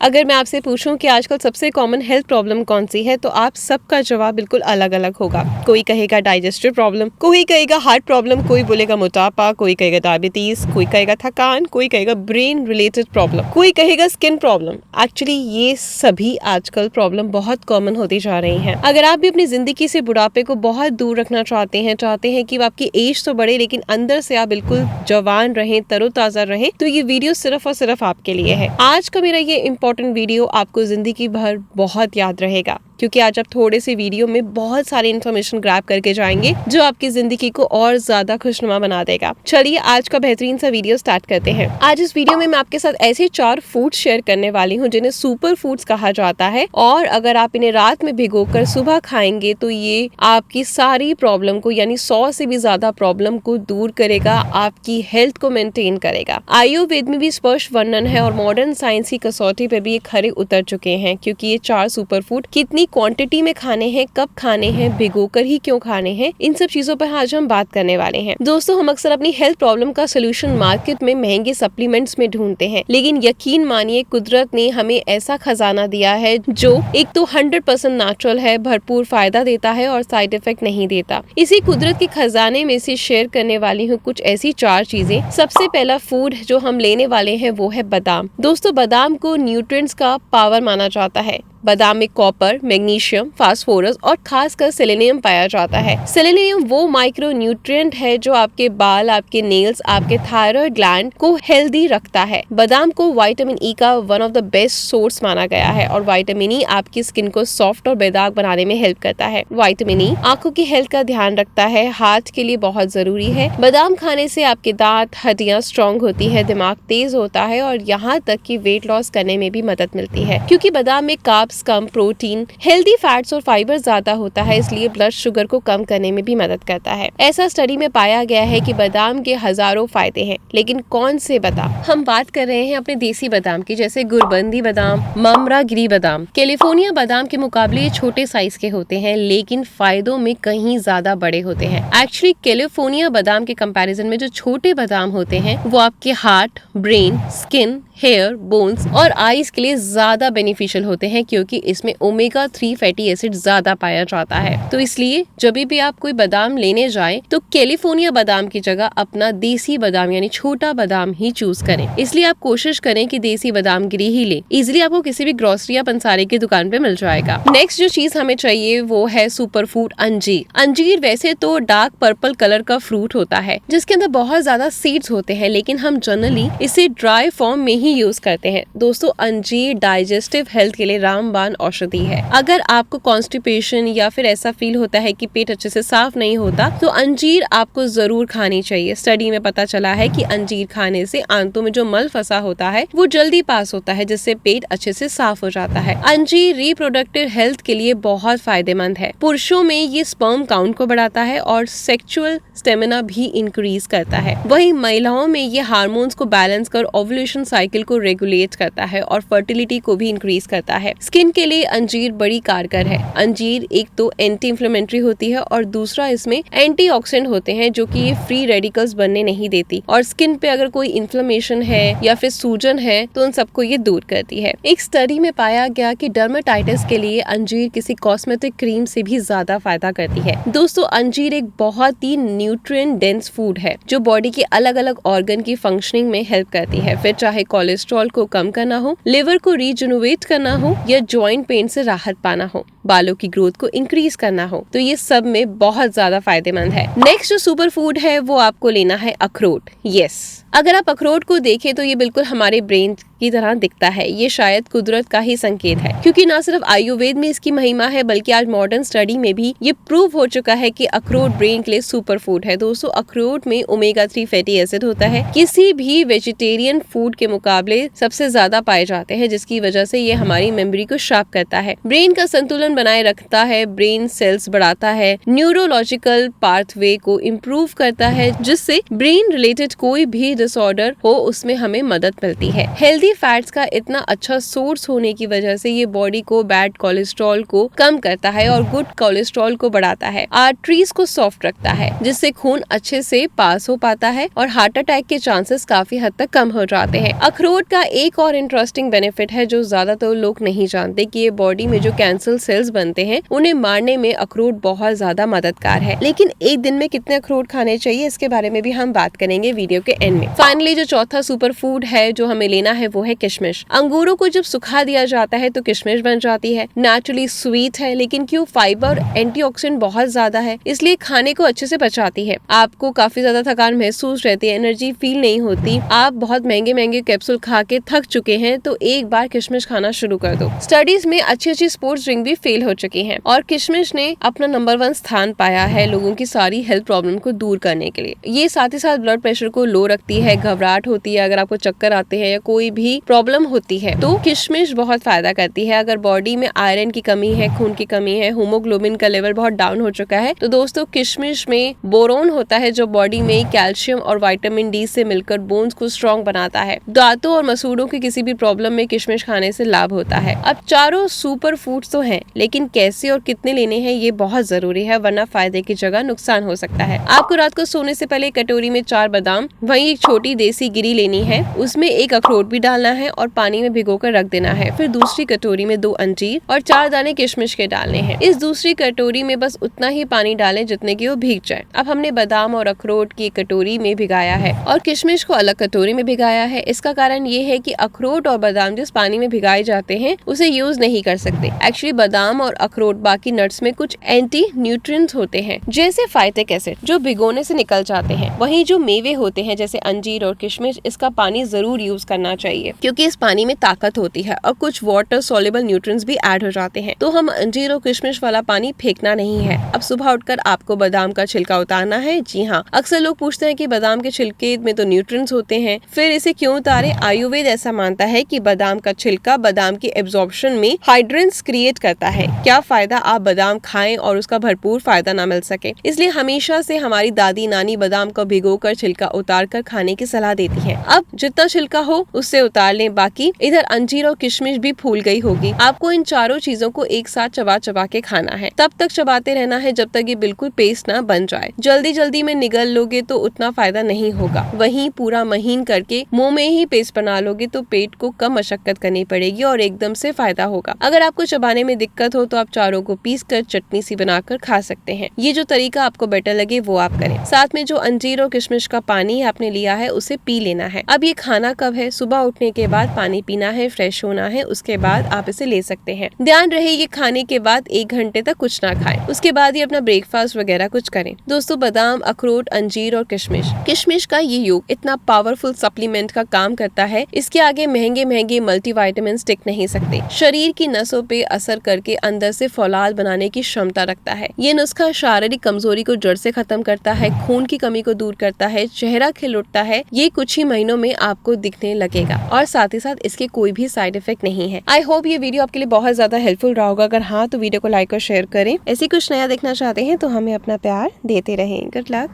अगर मैं आपसे पूछूं कि आजकल सबसे कॉमन हेल्थ प्रॉब्लम कौन सी है, तो आप सबका जवाब बिल्कुल अलग अलग होगा। कोई कहेगा डाइजेस्टिव प्रॉब्लम, कोई कहेगा हार्ट प्रॉब्लम, कोई बोलेगा मोटापा, कोई कहेगा डायबिटीज, कोई कहेगा थकान, कोई कहेगा ब्रेन रिलेटेड प्रॉब्लम, कोई कहेगा स्किन प्रॉब्लम। एक्चुअली ये सभी आजकल प्रॉब्लम बहुत कॉमन होती जा रही हैं। अगर आप भी अपनी जिंदगी से बुढ़ापे को बहुत दूर रखना चाहते हैं कि आपकी एज तो बढ़े लेकिन अंदर से आप बिल्कुल जवान रहें, तरोताजा रहें, तो ये वीडियो सिर्फ और सिर्फ आपके लिए है। आज का मेरा ये इंपॉर्टेंट वीडियो आपको जिंदगी भर बहुत याद रहेगा, क्योंकि आज आप थोड़े से वीडियो में बहुत सारी इन्फॉर्मेशन ग्रैब करके जाएंगे जो आपकी जिंदगी को और ज्यादा खुशनुमा बना देगा। चलिए आज का बेहतरीन सा वीडियो स्टार्ट करते हैं। आज इस वीडियो में मैं आपके साथ ऐसे 4 फूड्स शेयर करने वाली हूँ जिन्हें सुपर फूड्स कहा जाता है, और अगर आप इन्हें रात में भिगोकर सुबह खाएंगे तो ये आपकी सारी प्रॉब्लम को, यानी 100 से भी ज्यादा प्रॉब्लम को दूर करेगा, आपकी हेल्थ को मेंटेन करेगा। आयुर्वेद में भी स्पष्ट वर्णन है और मॉडर्न साइंस की कसौटी पे भी ये खरे उतर चुके हैं, क्योंकि ये 4 सुपर फूड कितनी क्वांटिटी में खाने हैं, कब खाने हैं, भिगोकर ही क्यों खाने हैं, इन सब चीजों पर आज हम बात करने वाले हैं। दोस्तों, हम अक्सर अपनी हेल्थ प्रॉब्लम का सोल्यूशन मार्केट में महंगे सप्लीमेंट्स में ढूंढते हैं, लेकिन यकीन मानिए कुदरत ने हमें ऐसा खजाना दिया है जो एक तो 100% नेचुरल है, भरपूर फायदा देता है और साइड इफेक्ट नहीं देता। इसी कुदरत के खजाने में से शेयर करने वाली हूँ कुछ ऐसी 4 चीजें। सबसे पहला फूड जो हम लेने वाले हैं वो है बादाम। दोस्तों, बादाम को न्यूट्रिएंट्स का पावर माना जाता है। बादाम में कॉपर, मैग्नीशियम, फास्फोरस और खासकर सेलेनियम पाया जाता है। सेलेनियम वो माइक्रो न्यूट्रिएंट है जो आपके बाल, आपके नेल्स, आपके थायराइड ग्लैंड को हेल्दी रखता है। बादाम को विटामिन ई का one of the best source माना गया है, और विटामिन ई आपकी स्किन को सॉफ्ट और बेदाग बनाने में हेल्प करता है। विटामिन ई आंखों की हेल्थ का ध्यान रखता है, हार्ट के लिए बहुत जरूरी है। बादाम खाने से आपके दांत, हड्डियां स्ट्रॉन्ग होती है, दिमाग तेज होता है और यहाँ तक कि वेट लॉस करने में भी मदद मिलती है, क्योंकि बादाम में कार्ब्स कम, प्रोटीन, हेल्दी फैट्स और फाइबर ज्यादा होता है, इसलिए ब्लड शुगर को कम करने में भी मदद करता है। ऐसा स्टडी में पाया गया है कि बादाम के हजारों फायदे हैं, लेकिन कौन से बादाम? हम बात कर रहे हैं अपने देसी बादाम की, जैसे गुरबंदी बादाम, ममरा गिरी बादाम। कैलिफोर्निया बादाम के मुकाबले ये छोटे साइज के होते हैं, लेकिन फायदों में कहीं ज्यादा बड़े होते हैं। एक्चुअली कैलिफोर्निया बादाम के कंपैरिजन में जो छोटे बादाम होते हैं वो आपके heart, brain, skin, hair, bones और आईज के लिए ज्यादा बेनिफिशियल होते हैं, क्योंकि इसमें ओमेगा 3 फैटी एसिड ज्यादा पाया जाता है। तो इसलिए जब भी आप कोई बादाम लेने जाएं तो कैलिफोर्निया बादाम की जगह अपना देसी बादाम यानी छोटा बादाम ही चूज करें। इसलिए आप कोशिश करें कि देसी बादाम गिरी ही लें। इजिली आपको किसी भी ग्रोसरी या पंसारी की दुकान पे मिल जाएगा। नेक्स्ट जो चीज हमें चाहिए वो है सुपर फूड अंजीर। अंजीर वैसे तो डार्क पर्पल कलर का फ्रूट होता है जिसके अंदर बहुत ज्यादा सीड्स होते हैं, लेकिन हम जनरली इसे ड्राई फॉर्म में ही यूज करते हैं। दोस्तों, अंजीर डाइजेस्टिव हेल्थ के लिए रामबाण औषधि है। अगर आपको कॉन्स्टिपेशन या फिर ऐसा फील होता है कि पेट अच्छे से साफ नहीं होता, तो अंजीर आपको जरूर खानी चाहिए। स्टडी में पता चला है कि अंजीर खाने से आंतों में जो मल फंसा होता है वो जल्दी पास होता है, जिससे पेट अच्छे से साफ हो जाता है। अंजीर रिप्रोडक्टिव हेल्थ के लिए बहुत फायदेमंद है। पुरुषों में ये स्पर्म काउंट को बढ़ाता है और सेक्सुअल स्टेमिना भी इंक्रीज करता है। वहीं महिलाओं में ये हार्मोन्स को बैलेंस कर ओव्यूलेशन साइकिल को रेगुलेट करता है और फर्टिलिटी को भी इंक्रीज करता है। स्किन के लिए अंजीर बड़ी कारगर है। अंजीर एक तो एंटी इंफ्लेमेटरी होती है और दूसरा इसमें एंटीऑक्सीडेंट होते हैं जो कि ये फ्री रेडिकल्स बनने नहीं देती, और स्किन पे अगर कोई इन्फ्लेमेशन है या फिर सूजन है तो उन सबको ये दूर करती है। एक स्टडी में पाया गया कि डर्मेटाइटिस के लिए अंजीर किसी कॉस्मेटिक क्रीम से भी ज्यादा फायदा करती है। दोस्तों, अंजीर एक बहुत ही न्यूट्रिएंट डेंस फूड है जो बॉडी के अलग अलग ऑर्गन की फंक्शनिंग में हेल्प करती है। फिर चाहे कोलेस्ट्रॉल को कम करना हो, लिवर को रीजनरेट करना हो या जॉइंट पेन से राहत पाना हो, बालों की ग्रोथ को इंक्रीज करना हो, तो ये सब में बहुत ज्यादा फायदेमंद है। नेक्स्ट जो सुपर फूड है वो आपको लेना है अखरोट। यस, अगर आप अखरोट को देखें तो ये बिल्कुल हमारे ब्रेन की तरह दिखता है। ये शायद कुदरत का ही संकेत है, क्योंकि न सिर्फ आयुर्वेद में इसकी महिमा है बल्कि आज मॉडर्न स्टडी में भी ये प्रूव हो चुका है कि अखरोट ब्रेन के लिए सुपर फूड है। दोस्तों, अखरोट में ओमेगा 3 फैटी एसिड होता है, किसी भी वेजिटेरियन फूड के मुकाबले सबसे ज्यादा पाए जाते हैं, जिसकी वजह से ये हमारी मेमोरी को शार्प करता है, ब्रेन का संतुलन बनाए रखता है, ब्रेन सेल्स बढ़ाता है, न्यूरोलॉजिकल पाथवे को इम्प्रूव करता है, जिससे ब्रेन रिलेटेड कोई भी डिसऑर्डर हो उसमें हमें मदद मिलती है। हेल्दी फैट्स का इतना अच्छा सोर्स होने की वजह से ये बॉडी को बैड कोलेस्ट्रॉल को कम करता है और गुड कोलेस्ट्रॉल को बढ़ाता है। आर्टरीज को सॉफ्ट रखता है जिससे खून अच्छे से पास हो पाता है और हार्ट अटैक के चांसेस काफी हद तक कम हो जाते हैं। अखरोट का एक और इंटरेस्टिंग बेनिफिट है जो ज्यादातर लोग नहीं जानते कि ये बॉडी में जो कैंसर सेल्स बनते हैं उन्हें मारने में अखरोट बहुत ज्यादा मददगार है। लेकिन एक दिन में कितने अखरोट खाने चाहिए इसके बारे में भी हम बात करेंगे वीडियो के एंड में। फाइनली जो चौथा सुपर फूड है जो हमें लेना है वो है किशमिश। अंगूरों को जब सुखा दिया जाता है तो किशमिश बन जाती है। नेचुरली स्वीट है लेकिन क्यों फाइबर एंटीऑक्सीडेंट बहुत ज्यादा है इसलिए खाने को अच्छे से पचाती है। आपको काफी ज्यादा थकान महसूस रहती है, एनर्जी फील नहीं होती, आप बहुत महंगे कैप्सूल खा के थक चुके हैं तो एक बार किशमिश खाना शुरू कर दो। स्टडीज में अच्छी स्पोर्ट्स ड्रिंक भी फेल हो चुकी हैं और किशमिश ने अपना नंबर 1 स्थान पाया है लोगों की सारी हेल्थ प्रॉब्लम को दूर करने के लिए। ये साथ ही साथ ब्लड प्रेशर को लो रखती है, घबराहट होती है, अगर आपको चक्कर आते हैं या कोई भी प्रॉब्लम होती है तो किशमिश बहुत फायदा करती है। अगर बॉडी में आयरन की कमी है, खून की कमी है, हीमोग्लोबिन का लेवल बहुत डाउन हो चुका है तो दोस्तों किशमिश में बोरोन होता है जो बॉडी में कैल्शियम और विटामिन डी से मिलकर बोन्स को स्ट्रॉन्ग बनाता है। दांतों और मसूड़ों की किसी भी प्रॉब्लम में किशमिश खाने से लाभ होता है। अब चारों सुपर फूड्स तो हैं लेकिन कैसे और कितने लेने हैं ये बहुत जरूरी है वरना फायदे की जगह नुकसान हो सकता है। आपको रात को सोने से पहले कटोरी में 4 बादाम, वहीं एक छोटी देसी गिरी लेनी है, उसमें एक अखरोट भी डालना है और पानी में भिगोकर रख देना है। फिर दूसरी कटोरी में 2 अंजीर और 4 दाने किशमिश के डालने हैं। इस दूसरी कटोरी में बस उतना ही पानी डालें जितने की वो भीग जाए। अब हमने बादाम और अखरोट की कटोरी में भिगाया है और किशमिश को अलग कटोरी में भिगाया है। इसका कारण ये है कि अखरोट और बादाम जिस पानी में भिगाए जाते हैं उसे यूज नहीं कर सकते। एक्चुअली बादाम और अखरोट बाकी नट्स में कुछ एंटी न्यूट्रिएंट्स होते हैं जैसे फाइटिक एसिड जो भिगोने से निकल जाते हैं। वहीं जो मेवे होते हैं जैसे अंजीर और किशमिश इसका पानी जरूर यूज करना चाहिए क्योंकि इस पानी में ताकत होती है और कुछ वाटर सोल्युबल न्यूट्रिएंट्स भी ऐड हो जाते हैं। तो हम अंजीर और किशमिश वाला पानी फेंकना नहीं है। अब सुबह उठकर आपको बादाम का छिलका उतारना है। जी हाँ, अक्सर लोग पूछते हैं कि बादाम के छिलके में तो न्यूट्रिएंट्स होते हैं फिर इसे क्यों उतारे। आयुर्वेद ऐसा मानता है कि बादाम का छिलका बादाम की एब्जॉर्प्शन में हाइड्रेंस क्रिएट करता है। क्या फायदा आप बादाम खाएं और उसका भरपूर फायदा ना मिल सके, इसलिए हमेशा से हमारी दादी नानी बादाम को भिगोकर छिलका उतार कर खाने की सलाह देती है। अब जितना छिलका हो उससे उतार लें, बाकी इधर अंजीर और किशमिश भी फूल गई होगी। आपको इन चारों चीजों को एक साथ चबा के खाना है। तब तक चबाते रहना है जब तक ये बिल्कुल पेस्ट ना बन जाए। जल्दी में निगल लोगे तो उतना फायदा नहीं होगा। वहीं पूरा महीन करके मुंह में ही पेस्ट बना लोगे तो पेट को कम मशक्कत करनी पड़ेगी और एकदम से फायदा होगा। अगर आपको चबाने में दिक्कत हो तो आप चारों को पीस कर चटनी सी बनाकर खा सकते हैं। ये जो तरीका आपको बेटर लगे वो आप करें। साथ में जो अंजीर और किशमिश का पानी आपने लिया है उसे पी लेना है। अब ये खाना कब है? सुबह उठने के बाद पानी पीना है, फ्रेश होना है, उसके बाद आप इसे ले सकते हैं। ध्यान रहे ये खाने के बाद 1 घंटे तक कुछ ना खाएं, उसके बाद ही अपना ब्रेकफास्ट वगैरह कुछ करें। दोस्तों बादाम, अखरोट, अंजीर और किशमिश का ये योग इतना पावरफुल सप्लीमेंट का काम करता है, इसके आगे महंगे मल्टीविटामिन टिक नहीं सकते। शरीर की नसों पे असर करके अंदर से फौलाद बनाने की क्षमता रखता है। ये नुस्खा शारीरिक कमजोरी को जड़ से खत्म करता है, खून की कमी को दूर करता है, चेहरा खिल उठता है। ये कुछ ही महीनों में आपको दिखने लगेगा और साथ ही साथ इसके कोई भी साइड इफेक्ट नहीं है। आई होप ये वीडियो आपके लिए बहुत ज्यादा हेल्पफुल रहा होगा। अगर हाँ तो वीडियो को लाइक और शेयर करें। ऐसी कुछ नया देखना चाहते हैं तो हमें अपना प्यार देते रहें। Good luck.